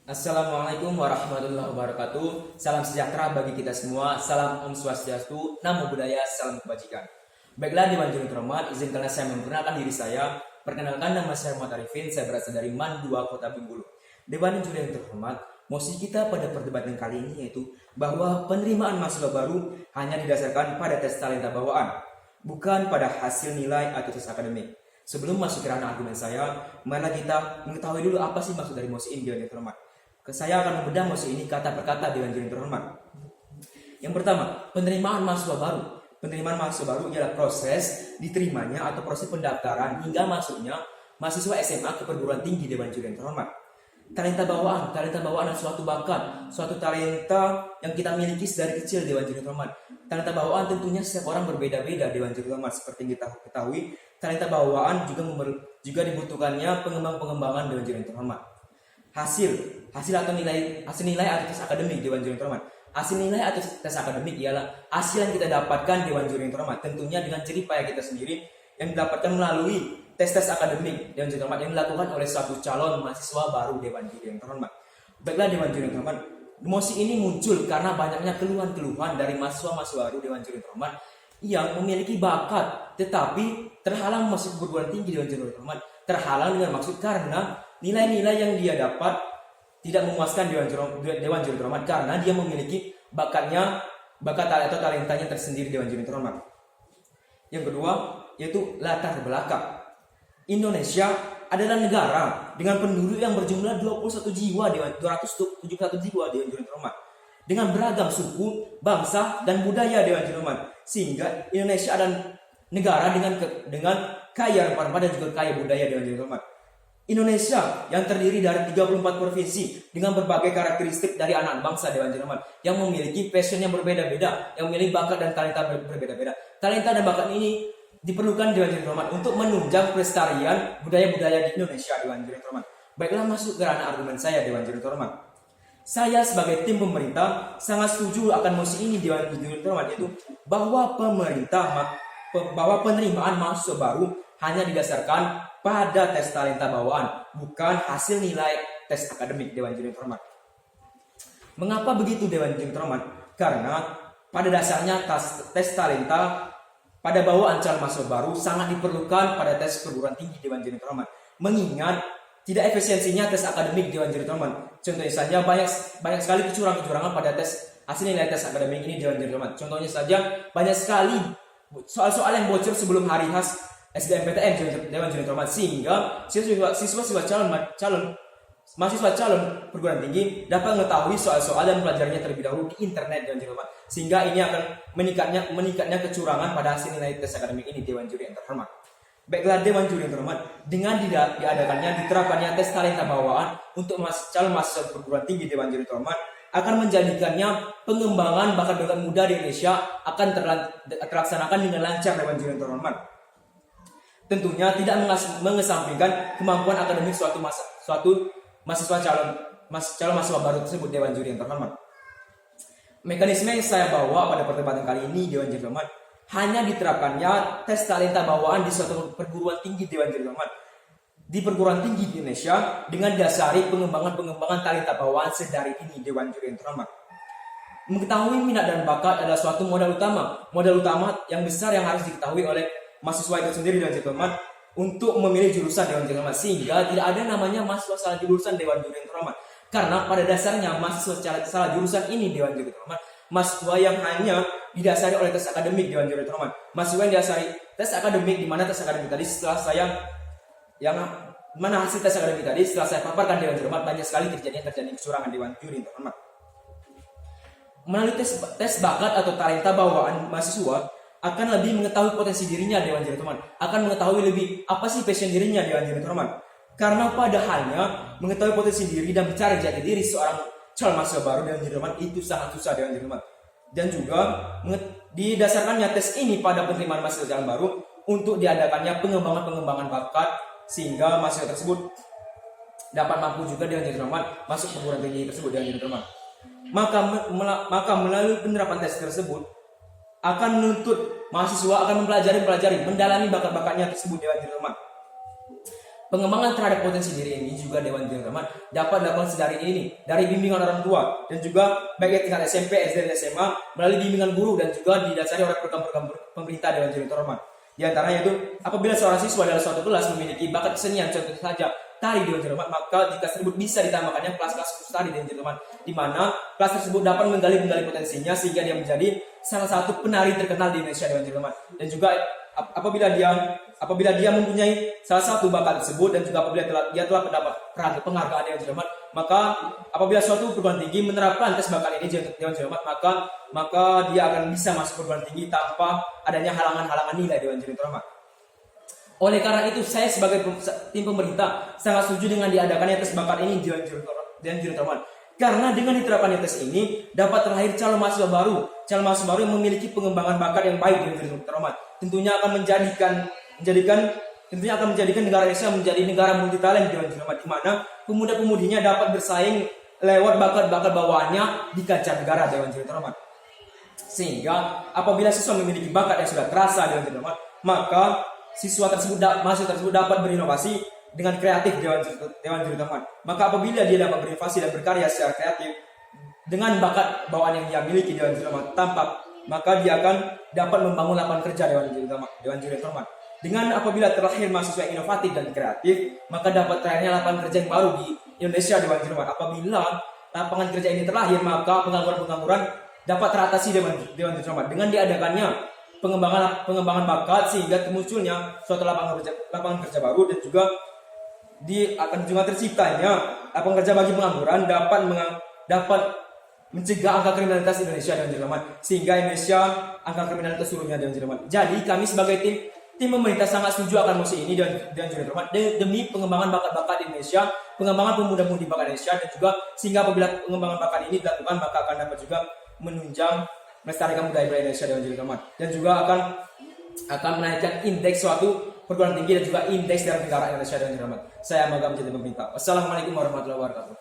Assalamualaikum warahmatullahi wabarakatuh. Salam sejahtera bagi kita semua. Salam Om Swastiastu, Namo Buddhaya, salam kebajikan. Baiklah Dewan Juri terhormat, izinkanlah saya memperkenalkan diri saya. Perkenalkan, nama saya Muhammad Arifin, saya berasal dari MAN 2 Kota Bengkulu. Dewan Juri yang terhormat, mosi kita pada perdebatan kali ini yaitu bahwa penerimaan mahasiswa baru hanya didasarkan pada tes talenta bawaan, bukan pada hasil nilai atau tes akademik. Sebelum masuk ke ranah argumen saya, marilah kita mengetahui dulu apa sih maksud dari mosi ini Dewan Juri terhormat. Saya akan membedah mosi ini kata per kata Dewan Juri terhormat. Yang pertama, penerimaan mahasiswa baru. Penerimaan mahasiswa baru ialah proses diterimanya atau proses pendaftaran hingga masuknya mahasiswa SMA ke perguruan tinggi Dewan Juri terhormat. Talenta bawaan adalah suatu bakat, suatu talenta yang kita miliki dari kecil Dewan Juri terhormat. Talenta bawaan tentunya setiap orang berbeda-beda Dewan Juri terhormat. Seperti yang kita ketahui, talenta bawaan juga dibutuhkannya pengembangan Dewan Juri terhormat. Hasil atau nilai atau tes akademik Dewan Juri terhormat. Hasil nilai atau tes akademik ialah hasil yang kita dapatkan Dewan Juri terhormat, tentunya dengan jerih payah kita sendiri yang didapatkan melalui tes-tes akademik Dewan Juri terhormat yang dilakukan oleh suatu calon mahasiswa baru Dewan Juri terhormat. Baiklah Dewan Juri terhormat, mosi ini muncul karena banyaknya keluhan-keluhan dari mahasiswa baru Dewan Juri terhormat yang memiliki bakat tetapi terhalang masuk perguruan tinggi Dewan Juri terhormat. Terhalang dengan maksud karena nilai-nilai yang dia dapat tidak memuaskan Dewan Juri terhormat karena dia memiliki bakat atau talentanya tersendiri Dewan Juri terhormat. Yang kedua yaitu latar belakang. Indonesia adalah negara dengan penduduk yang berjumlah 271 jiwa Dewan Juri terhormat, dengan beragam suku, bangsa dan budaya Dewan Juri terhormat, sehingga Indonesia adalah negara dengan kaya rempah-rempah dan juga kaya budaya Dewan Juri terhormat. Indonesia yang terdiri dari 34 provinsi dengan berbagai karakteristik dari anak bangsa Dewan Juri terhormat yang memiliki passion yang berbeda-beda, yang memiliki bakat dan talenta berbeda-beda. Talenta dan bakat ini diperlukan Dewan Juri terhormat untuk menunjang pelestarian budaya-budaya di Indonesia Dewan Juri terhormat. Baiklah, masuk ke ranah argumen saya Dewan Juri terhormat. Saya sebagai tim pemerintah sangat setuju akan mosi ini Dewan Juri terhormat, yaitu bahwa penerimaan mahasiswa baru hanya didasarkan pada tes talenta bawaan, bukan hasil nilai tes akademik Dewan Juri terhormat. Mengapa begitu Dewan Juri terhormat? Karena pada dasarnya tes talenta pada bawaan calon mahasiswa baru sangat diperlukan pada tes perguruan tinggi Dewan Juri terhormat. Mengingat tidak efisiensinya tes akademik Dewan Juri terhormat. Contohnya saja banyak sekali kecurangan pada tes hasil nilai tes akademik ini Dewan Juri terhormat. Contohnya saja banyak sekali soal-soal yang bocor sebelum hari khas SBMPTN Dewan Juri terhormat, sehingga siswa mahasiswa calon perguruan tinggi dapat mengetahui soal-soal dan mempelajarinya terlebih dahulu di internet Dewan Juri terhormat, sehingga ini akan meningkatnya kecurangan pada hasil nilai tes akademik ini Dewan Juri yang terhormat. Baiklah Dewan Juri yang terhormat, dengan diterapkannya tes talenta bawaan untuk calon mahasiswa perguruan tinggi Dewan Juri terhormat akan menjadikannya pengembangan bakat-bakat muda di Indonesia akan terlaksanakan dengan lancar Dewan Juri yang terhormat. Tentunya tidak mengesampingkan kemampuan akademik suatu calon mahasiswa baru tersebut Dewan Juri yang terhormat. Mekanisme yang saya bawa pada perdebatan kali ini Dewan Juri terhormat hanya diterapkannya tes talenta bawaan di suatu perguruan tinggi Dewan Juri terhormat. Di perguruan tinggi di Indonesia dengan dasari pengembangan talenta bawaan sedari ini Dewan Juri yang terhormat. Mengetahui minat dan bakat adalah suatu modal utama yang besar yang harus diketahui oleh mahasiswa itu sendiri Dewan Juri terhormat untuk memilih jurusan Dewan Juri terhormat, sehingga tidak ada namanya mahasiswa salah jurusan Dewan Juri terhormat. Karena pada dasarnya mahasiswa salah jurusan ini Dewan Juri terhormat, mahasiswa yang hanya didasari oleh tes akademik Dewan Juri terhormat, mahasiswa yang didasari tes akademik, di mana tes akademik tadi setelah saya hasil tes akademik tadi setelah saya paparkan Dewan Juri terhormat, banyak sekali terjadi kecurangan Dewan Juri terhormat. Melalui tes bakat atau talenta bawaan mahasiswa akan lebih mengetahui potensi dirinya Dewan Juri terhormat, akan mengetahui lebih apa sih passion dirinya Dewan Juri terhormat. Karena pada halnya mengetahui potensi diri dan mencari jati diri seorang calon mahasiswa baru Dewan Juri terhormat itu sangat susah Dewan Juri terhormat. Dan juga didasarkannya tes ini pada penerimaan mahasiswa calon baru untuk diadakannya pengembangan bakat sehingga mahasiswa tersebut dapat mampu juga Dewan Juri terhormat masuk perguruan tinggi tersebut Dewan Juri terhormat. Maka melalui penerapan tes tersebut akan menuntut mahasiswa akan mendalami bakat-bakatnya tersebut Dewan Juri terhormat. Pengembangan terhadap potensi diri ini juga Dewan Juri Utama dapat dilakukan dari ini, dari bimbingan orang tua dan juga baik tingkat SMP, SD, dan SMA melalui bimbingan guru dan juga didasari oleh program-program pemerintah Dewan Juri Utama. Di antaranya itu apabila seorang siswa dalam suatu kelas memiliki bakat kesenian, contoh saja tari Dewan Juri Utama, maka di kelas tersebut bisa ditambahkannya kelas-kelas khusus tari Dewan Juri Utama, di mana kelas tersebut dapat menggali potensinya sehingga dia menjadi salah satu penari terkenal di Indonesia Dewan Juri Utama. Dan juga apabila dia mempunyai salah satu bakat tersebut dan juga apabila dia telah mendapat penghargaan Dewan Juri Utama, maka apabila suatu perguruan tinggi menerapkan tes bakat ini Dewan Juri Utama, maka dia akan bisa masuk perguruan tinggi tanpa adanya halangan-halangan nilai Dewan Juri Utama. Oleh karena itu, saya sebagai tim pemerintah sangat setuju dengan diadakannya tes bakat ini Dewan Juri Utama. Karena dengan diterapkannya tes ini dapat terlahir calon mahasiswa baru yang memiliki pengembangan bakat yang baik Dewan Juri Utama. Tentunya akan menjadikan negara Indonesia menjadi negara multitalent Dewan Juri Utama, di mana pemuda-pemudinya dapat bersaing lewat bakat-bakat bawaannya di kancah negara Dewan Juri Utama. Sehingga apabila siswa memiliki bakat yang sudah terasa Dewan Juri Utama, maka mahasiswa tersebut dapat berinovasi dengan kreatif Dewan Juri Utama. Maka apabila dia dapat berinovasi dan berkarya secara kreatif dengan bakat bawaan yang dia miliki Dewan Juri Utama, maka dia akan dapat membangun lapangan kerja Dewan Juri Utama. Dengan apabila terlahir mahasiswa yang inovatif dan kreatif, maka dapat terlahirnya lapangan kerja yang baru di Indonesia Dewan Juri Utama. Apabila lapangan kerja ini terlahir, maka pengangguran dapat teratasi Dewan Juri Utama dengan diadakannya pengembangan bakat sehingga munculnya suatu lapangan kerja baru, dan juga akan juga terciptanya lapangan kerja bagi pengangguran dapat mencegah angka kriminalitas Indonesia dan Jerman, sehingga Indonesia angka kriminalitas turunnya dan Jerman. Jadi kami sebagai tim pemerintah sangat setuju akan mosi ini dan Jerman demi pengembangan bakat-bakat di Indonesia, pengembangan pemuda-pemudi bakat Indonesia, dan juga sehingga apabila pengembangan bakat ini dilakukan, maka akan dapat juga menunjang melestarikan budaya Indonesia dan Jerman, dan juga akan menaikkan indeks suatu perguruan tinggi dan juga indeks dari negara Indonesia dan Jerman. Saya Magam menjadi pemerintah. Wassalamualaikum warahmatullahi wabarakatuh.